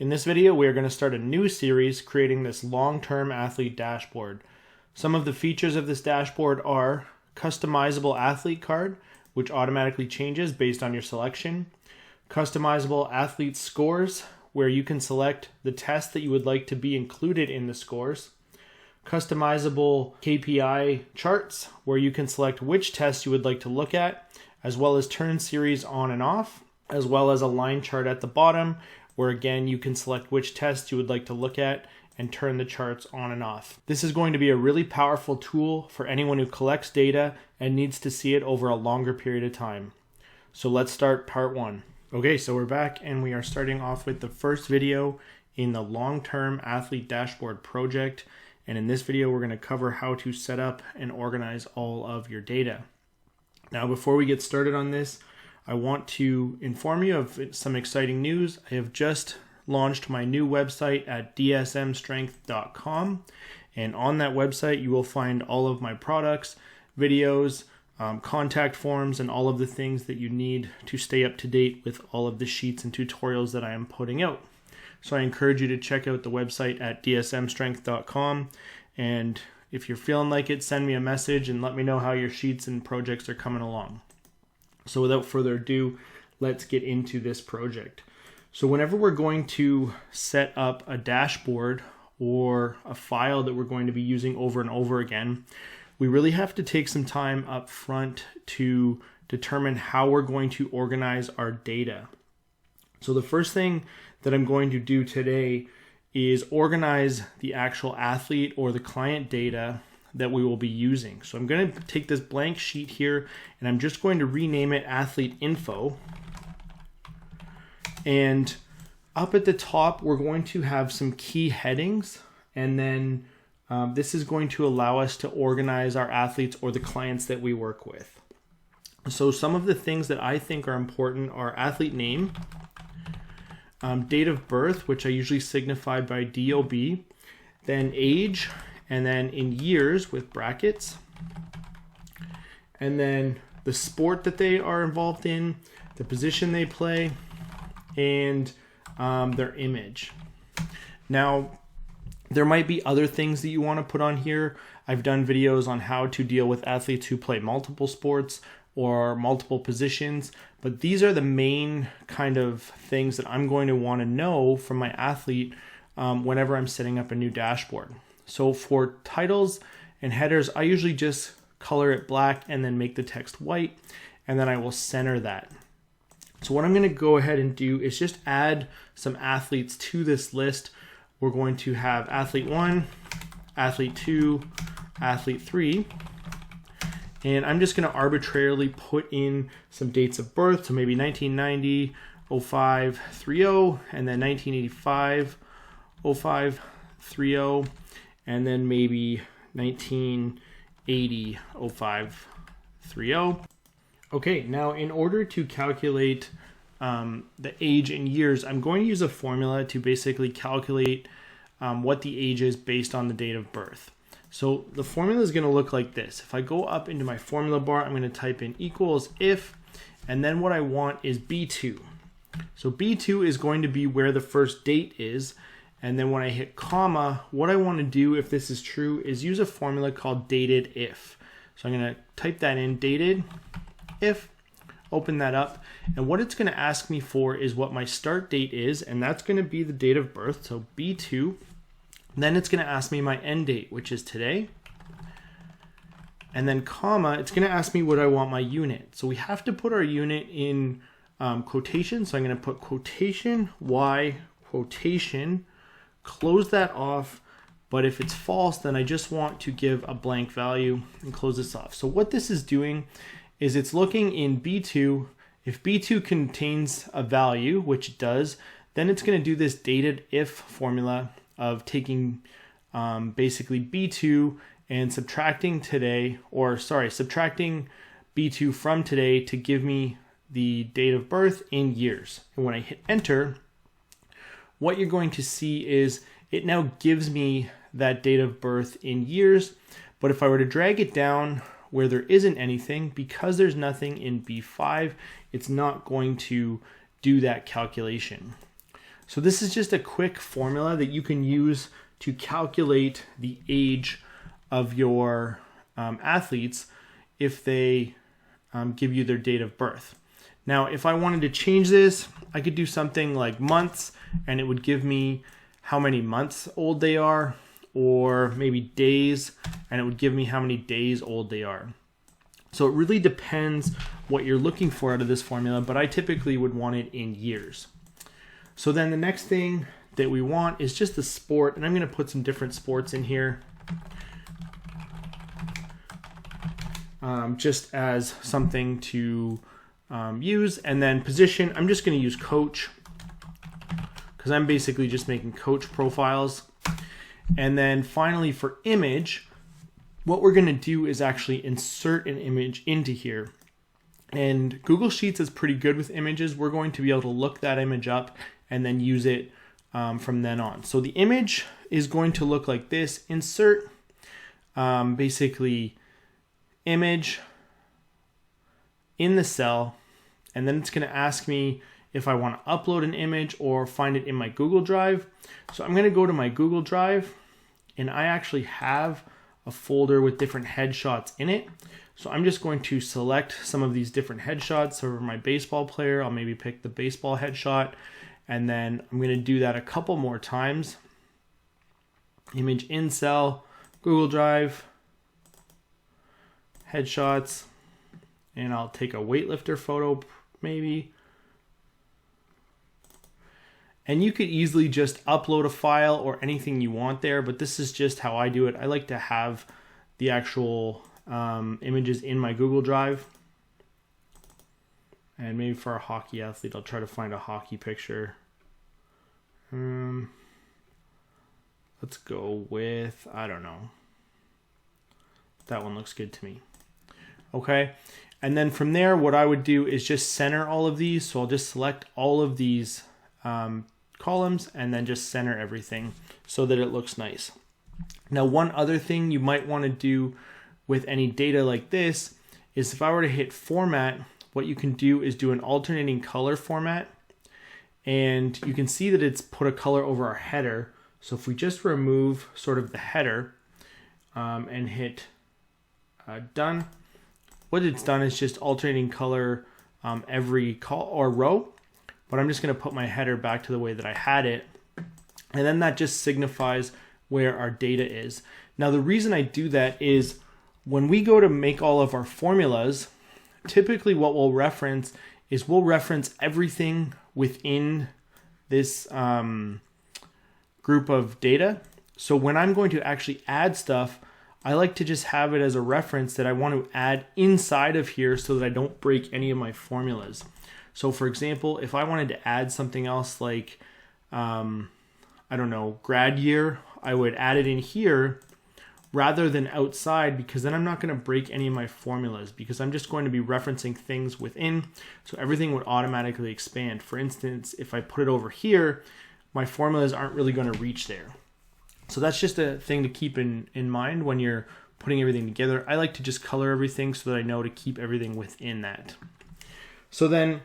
In this video, we are going to start a new series creating this long-term athlete dashboard. Some of the features of this dashboard are customizable athlete card, which automatically changes based on your selection, customizable athlete scores, where you can select the test that you would like to be included in the scores, customizable KPI charts, where you can select which test you would like to look at, as well as turn series on and off, as well as a line chart at the bottom, where again you can select which test you would like to look at and turn the charts on and off. This is going to be a really powerful tool for anyone who collects data and needs to see it over a longer period of time. So let's start part one. Okay, so we're back and we are starting off with the first video in the long-term athlete dashboard project. And in this video, we're going to cover how to set up and organize all of your data. Now, before we get started on this, I want to inform you of some exciting news. I have just launched my new website at dsmstrength.com, and on that website you will find all of my products, videos, contact forms, and all of the things that you need to stay up to date with all of the sheets and tutorials that I am putting out. So I encourage you to check out the website at dsmstrength.com, and if you're feeling like it, send me a message and let me know how your sheets and projects are coming along. So without further ado, let's get into this project. So whenever we're going to set up a dashboard or a file that we're going to be using over and over again, we really have to take some time up front to determine how we're going to organize our data. So the first thing that I'm going to do today is organize the actual athlete or the client data that we will be using. So I'm going to take this blank sheet here and I'm just going to rename it athlete info. And up at the top, we're going to have some key headings, and then this is going to allow us to organize our athletes or the clients that we work with. So some of the things that I think are important are athlete name, date of birth, which I usually signify by DOB, then age, and then in years with brackets, and then the sport that they are involved in, the position they play, and their image. Now, there might be other things that you want to put on here. I've done videos on how to deal with athletes who play multiple sports or multiple positions, but these are the main kind of things that I'm going to want to know from my athlete whenever I'm setting up a new dashboard. So for titles and headers, I usually just color it black and then make the text white, and then I will center that. So what I'm going to go ahead and do is just add some athletes to this list. We're going to have athlete 1, athlete 2, athlete 3, and I'm just going to arbitrarily put in some dates of birth, so maybe 1990, 05, 30, and then 1985, 05, 30, and then maybe 1980, 05, 30. Okay, now in order to calculate the age in years, I'm going to use a formula to basically calculate what the age is based on the date of birth. So the formula is going to look like this. If I go up into my formula bar, I'm going to type in equals if, and then what I want is B2. So B2 is going to be where the first date is, and then when I hit comma, what I want to do if this is true is use a formula called dated if. So I'm going to type that in, dated if, open that up, and what it's going to ask me for is what my start date is, and that's going to be the date of birth, so B2. Then it's going to ask me my end date, which is today, and then comma, it's going to ask me what I want my unit. So we have to put our unit in quotation, so I'm going to put quotation Y, quotation, close that off, but if it's false, then I just want to give a blank value and close this off. So what this is doing is it's looking in B2. If B2 contains a value, which it does, then it's going to do this dated if formula of taking basically B2 and subtracting B2 from today to give me the date of birth in years. And when I hit enter, what you're going to see is it now gives me that date of birth in years. But if I were to drag it down where there isn't anything, because there's nothing in B5, it's not going to do that calculation. So this is just a quick formula that you can use to calculate the age of your athletes if they give you their date of birth. Now, if I wanted to change this, I could do something like months, and it would give me how many months old they are, or maybe days, and it would give me how many days old they are. So it really depends what you're looking for out of this formula, but I typically would want it in years. So then the next thing that we want is just the sport, and I'm going to put some different sports in here just as something to use. And then position, I'm just going to use coach because I'm basically just making coach profiles. And then finally for image, what we're going to do is actually insert an image into here. And Google Sheets is pretty good with images. We're going to be able to look that image up and then use it from then on. So the image is going to look like this. Insert, basically image in the cell, and then it's going to ask me if I want to upload an image or find it in my Google Drive. So I'm going to go to my Google Drive, and I actually have a folder with different headshots in it. So I'm just going to select some of these different headshots. So for my baseball player, I'll maybe pick the baseball headshot, and then I'm going to do that a couple more times. Image in cell, Google Drive, headshots, and I'll take a weightlifter photo maybe. And you could easily just upload a file or anything you want there, but this is just how I do it. I like to have the actual images in my Google Drive. And maybe for a hockey athlete, I'll try to find a hockey picture. Let's go with, I don't know. That one looks good to me. Okay. And then from there, what I would do is just center all of these. So I'll just select all of these columns and then just center everything so that it looks nice. Now, one other thing you might want to do with any data like this is if I were to hit format, what you can do is do an alternating color format, and you can see that it's put a color over our header. So if we just remove sort of the header and hit done, what it's done is just alternating color every call or row. But I'm just going to put my header back to the way that I had it. And then that just signifies where our data is. Now, the reason I do that is when we go to make all of our formulas, typically what we'll reference is we'll reference everything within this group of data. So when I'm going to actually add stuff, I like to just have it as a reference that I want to add inside of here so that I don't break any of my formulas. So for example, if I wanted to add something else like, I don't know, grad year, I would add it in here rather than outside, because then I'm not going to break any of my formulas because I'm just going to be referencing things within. So everything would automatically expand. For instance, if I put it over here, my formulas aren't really going to reach there. So that's just a thing to keep in mind when you're putting everything together. I like to just color everything so that I know to keep everything within that. So then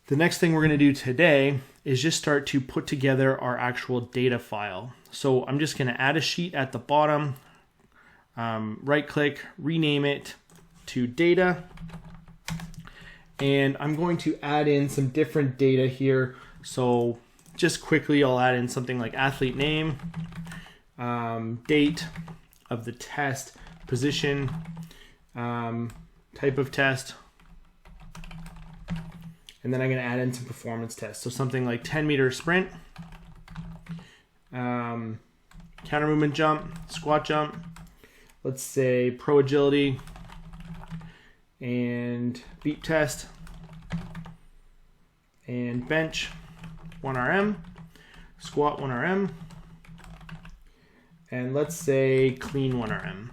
the next thing we're going to do today is just start to put together our actual data file. So I'm just going to add a sheet at the bottom, right click, rename it to data. And I'm going to add in some different data here. So just quickly, I'll add in something like athlete name, date of the test, position, type of test, and then I'm going to add in some performance tests. So something like 10-meter sprint, counter movement jump, squat jump, let's say pro agility, and beep test, and bench 1RM, squat 1RM, and let's say clean 1RM.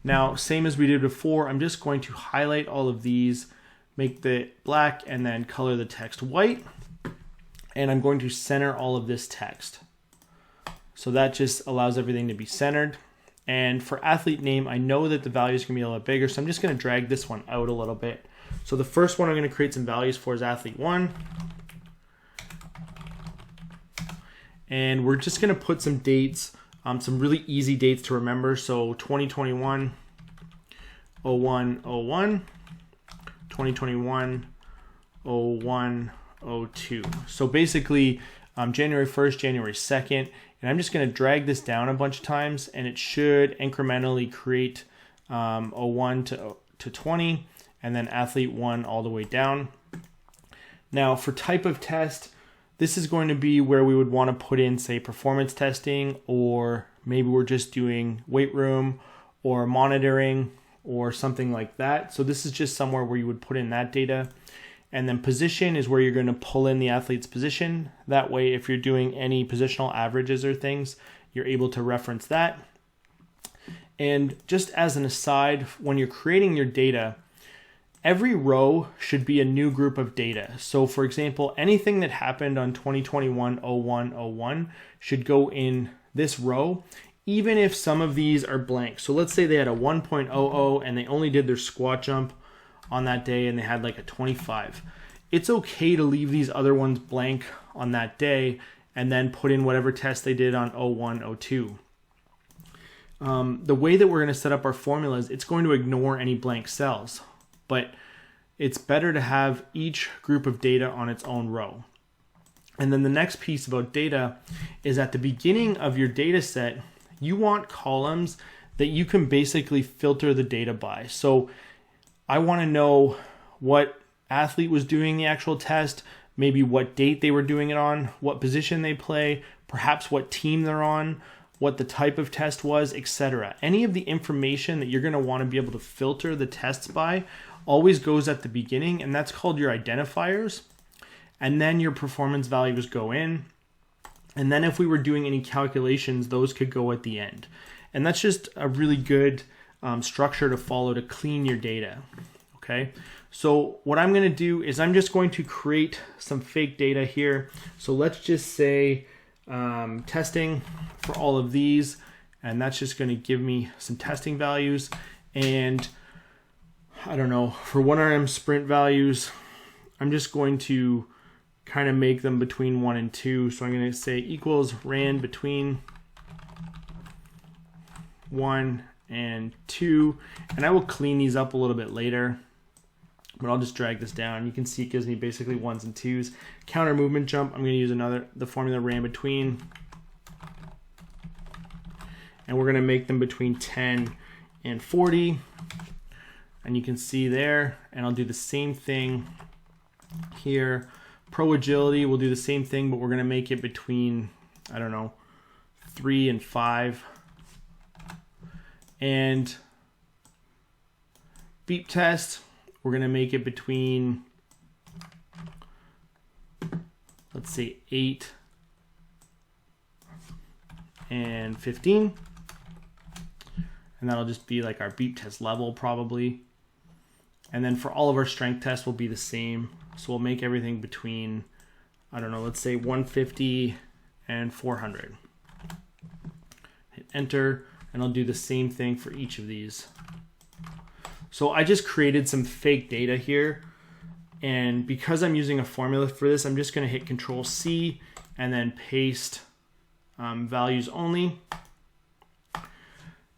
Now, same as we did before, I'm just going to highlight all of these, make the black, and then color the text white. And I'm going to center all of this text. So that just allows everything to be centered. And for athlete name, I know that the values can be a little bigger, so I'm just going to drag this one out a little bit. So the first one I'm going to create some values for is athlete 1. And we're just going to put some dates, some really easy dates to remember. So 2021, 01, 01, 2021, 01, 02. So basically January 1st, January 2nd, and I'm just going to drag this down a bunch of times, and it should incrementally create 01 to 20, and then athlete 1 all the way down. Now for type of test, this is going to be where we would want to put in, say, performance testing, or maybe we're just doing weight room or monitoring or something like that. So this is just somewhere where you would put in that data. And then position is where you're going to pull in the athlete's position. That way, if you're doing any positional averages or things, you're able to reference that. And just as an aside, when you're creating your data, every row should be a new group of data. So for example, anything that happened on 2021-01-01 should go in this row, even if some of these are blank. So let's say they had a 1.00 and they only did their squat jump on that day and they had like a 25. It's okay to leave these other ones blank on that day and then put in whatever test they did on 01, 02. The way that we're going to set up our formulas, it's going to ignore any blank cells. But it's better to have each group of data on its own row. And then the next piece about data is at the beginning of your data set, you want columns that you can basically filter the data by. So I want to know what athlete was doing the actual test, maybe what date they were doing it on, what position they play, perhaps what team they're on, what the type of test was, etc. Any of the information that you're going to want to be able to filter the tests by always goes at the beginning, and that's called your identifiers. And then your performance values go in. And then if we were doing any calculations, those could go at the end. And that's just a really good structure to follow to clean your data. Okay, so what I'm going to do is I'm just going to create some fake data here. So let's just say testing for all of these, and that's just going to give me some testing values. And I don't know, for 1RM sprint values, I'm just going to kind of make them between 1 and 2. So I'm going to say equals ran between 1 and 2. And I will clean these up a little bit later, but I'll just drag this down. You can see it gives me basically 1s and 2s. Counter movement jump, I'm going to use the formula ran between. And we're going to make them between 10 and 40. And you can see there, and I'll do the same thing here. Pro agility, we'll do the same thing, but we're going to make it between, I don't know, 3 and 5. And beep test, we're going to make it between, let's say, 8 and 15. And that'll just be like our beep test level probably. And then for all of our strength tests will be the same. So we'll make everything between, I don't know, let's say 150 and 400. Hit enter, and I'll do the same thing for each of these. So I just created some fake data here. And because I'm using a formula for this, I'm just going to hit Control C and then paste values only.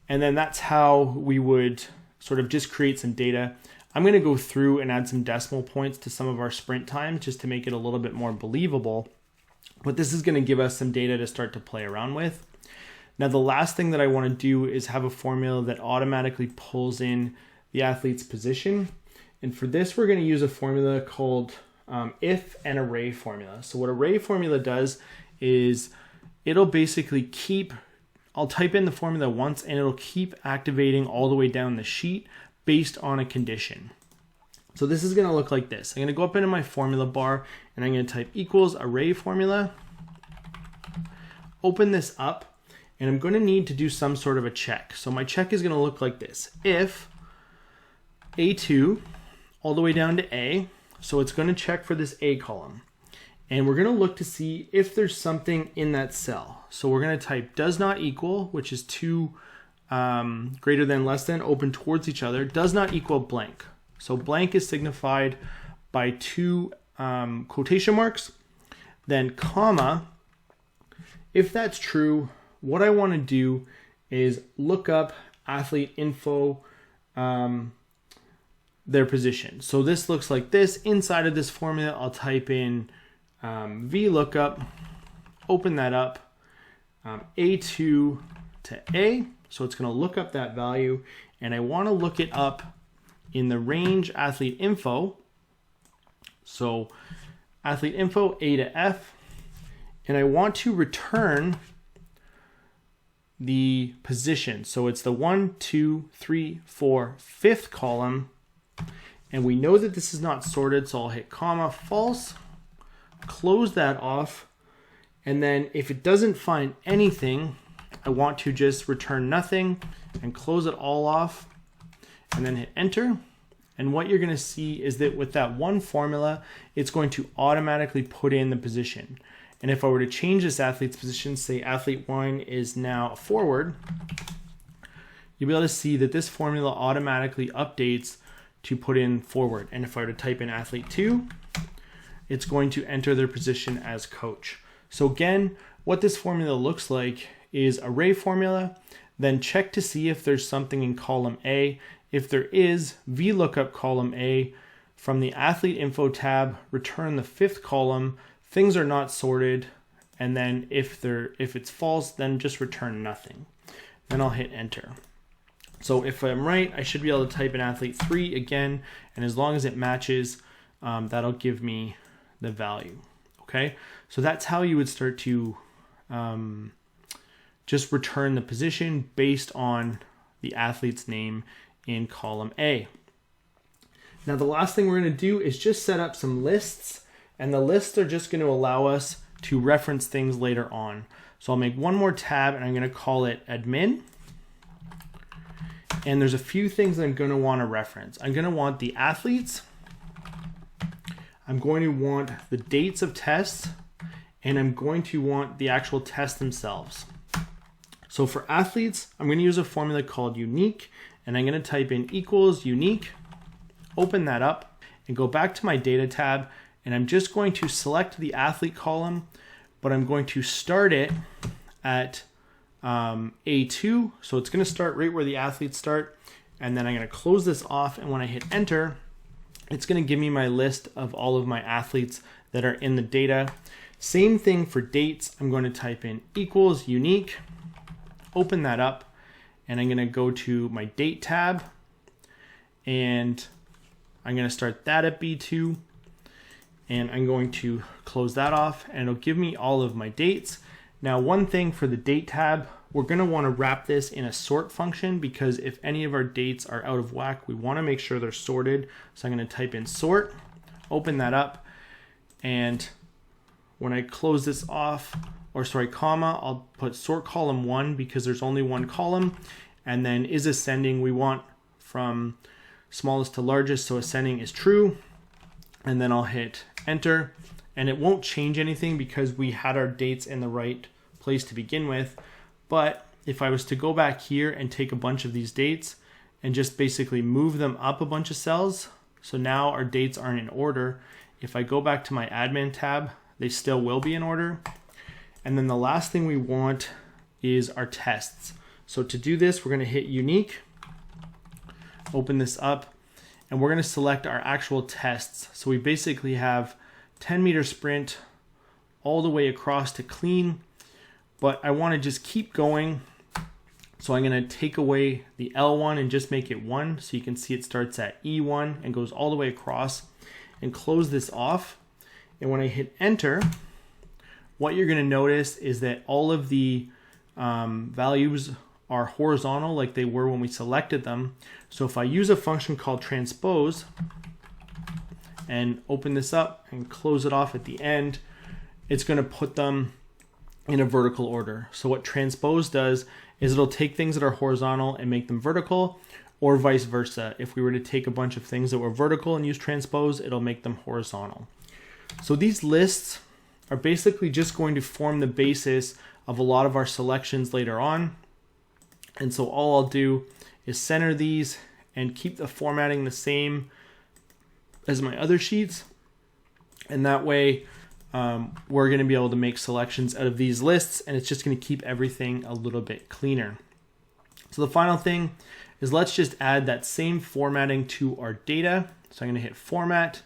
And then that's how we would sort of just create some data. I'm going to go through and add some decimal points to some of our sprint times just to make it a little bit more believable. But this is going to give us some data to start to play around with. Now, the last thing that I want to do is have a formula that automatically pulls in the athlete's position. And for this, we're going to use a formula called if and array formula. So what array formula does is it'll basically keep, I'll type in the formula once and it'll keep activating all the way down the sheet based on a condition. So this is going to look like this. I'm going to go up into my formula bar and I'm going to type equals array formula. Open this up and I'm going to need to do some sort of a check. So my check is going to look like this. If A2 all the way down to A, so it's going to check for this A column. And we're going to look to see if there's something in that cell. So we're going to type does not equal, which is 2 greater than, less than, open towards each other, does not equal blank. So blank is signified by 2 quotation marks. Then comma If that's true, what I want to do is look up athlete info, their position. So this looks like this. Inside of this formula, I'll type in VLOOKUP, open that up, A2 to A. So it's going to look up that value, and I want to look it up in the range athlete info. So athlete info A to F, and I want to return the position. So it's the 1, 2, 3, 4, 5th column. And we know that this is not sorted, so I'll hit comma, false, close that off. And then if it doesn't find anything, I want to just return nothing and close it all off and then hit enter. And what you're going to see is that with that one formula, it's going to automatically put in the position. And if I were to change this athlete's position, say athlete 1 is now a forward, you'll be able to see that this formula automatically updates to put in forward. And if I were to type in athlete 2, it's going to enter their position as coach. So again, what this formula looks like is array formula, then check to see if there's something in column A. If there is, VLOOKUP column A, from the athlete info tab, return the 5th column, things are not sorted, and then if it's false, then just return nothing. Then I'll hit enter. So if I'm right, I should be able to type in athlete 3 again, and as long as it matches, that'll give me the value. Okay, so that's how you would start to just return the position based on the athlete's name in column A. Now the last thing we're going to do is just set up some lists, and the lists are just going to allow us to reference things later on. So I'll make one more tab and I'm going to call it admin. And there's a few things I'm going to want to reference. I'm going to want the athletes, I'm going to want the dates of tests, and I'm going to want the actual tests themselves. So for athletes, I'm going to use a formula called unique, and I'm going to type in equals unique, open that up, and go back to my data tab, and I'm just going to select the athlete column, but I'm going to start it at A2, so it's going to start right where the athletes start, and then I'm going to close this off, and when I hit enter, it's going to give me my list of all of my athletes that are in the data. Same thing for dates. I'm going to type in equals unique, open that up, and I'm going to go to my date tab, and I'm going to start that at B2, and I'm going to close that off, and it'll give me all of my dates. Now, one thing for the date tab, we're going to want to wrap this in a sort function, because if any of our dates are out of whack, we want to make sure they're sorted. So I'm going to type in sort, open that up, and when I close this off, comma, I'll put sort column 1 because there's only one column, and then is ascending, we want from smallest to largest, so ascending is true, and then I'll hit enter, and it won't change anything because we had our dates in the right place to begin with. But if I was to go back here and take a bunch of these dates and just basically move them up a bunch of cells, so now our dates aren't in order. If I go back to my admin tab, they still will be in order. And then the last thing we want is our tests. So to do this, we're going to hit unique, open this up, and we're going to select our actual tests. So we basically have 10-meter sprint all the way across to clean, but I want to just keep going. So I'm going to take away the L1 and just make it 1. So you can see it starts at E1 and goes all the way across, and close this off. And when I hit enter, what you're going to notice is that all of the values are horizontal like they were when we selected them. So if I use a function called transpose and open this up and close it off at the end, it's going to put them in a vertical order. So what transpose does is it'll take things that are horizontal and make them vertical, or vice versa. If we were to take a bunch of things that were vertical and use transpose, it'll make them horizontal. So these lists are basically just going to form the basis of a lot of our selections later on. And so all I'll do is center these and keep the formatting the same as my other sheets. And that way we're going to be able to make selections out of these lists, and it's just going to keep everything a little bit cleaner. So the final thing is, let's just add that same formatting to our data. So I'm going to hit Format,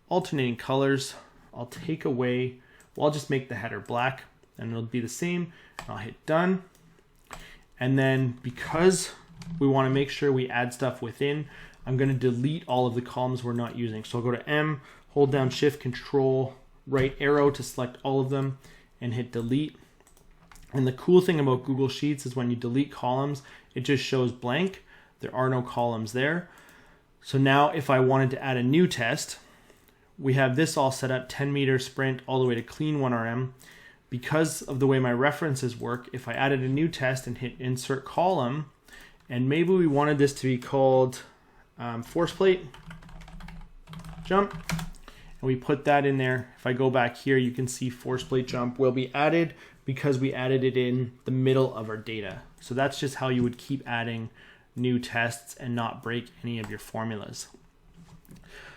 Alternating Colors. I'll take away, well, I'll just make the header black, and it'll be the same. I'll hit Done. And then because we want to make sure we add stuff within, I'm going to delete all of the columns we're not using. So I'll go to M, hold down Shift, Control, right arrow to select all of them, and hit Delete. And the cool thing about Google Sheets is when you delete columns, it just shows blank. There are no columns there. So now if I wanted to add a new test, we have this all set up, 10-meter sprint all the way to clean 1RM. Because of the way my references work, if I added a new test and hit Insert Column, and maybe we wanted this to be called Force Plate Jump, and we put that in there. If I go back here, you can see Force Plate Jump will be added because we added it in the middle of our data. So that's just how you would keep adding new tests and not break any of your formulas.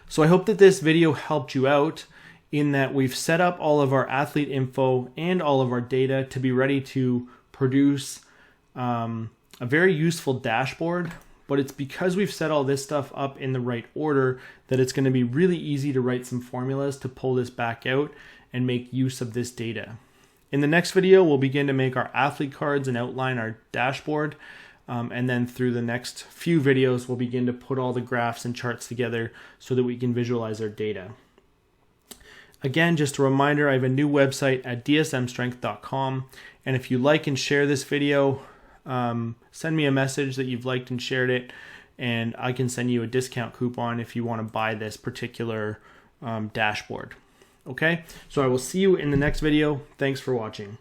So I hope that this video helped you out, in that we've set up all of our athlete info and all of our data to be ready to produce a very useful dashboard. But it's because we've set all this stuff up in the right order that it's going to be really easy to write some formulas to pull this back out and make use of this data. In the next video, we'll begin to make our athlete cards and outline our dashboard. And then through the next few videos, we'll begin to put all the graphs and charts together so that we can visualize our data. Again, just a reminder, I have a new website at dsmstrength.com. And if you like and share this video, send me a message that you've liked and shared it, and I can send you a discount coupon if you want to buy this particular dashboard. Okay, so I will see you in the next video. Thanks for watching.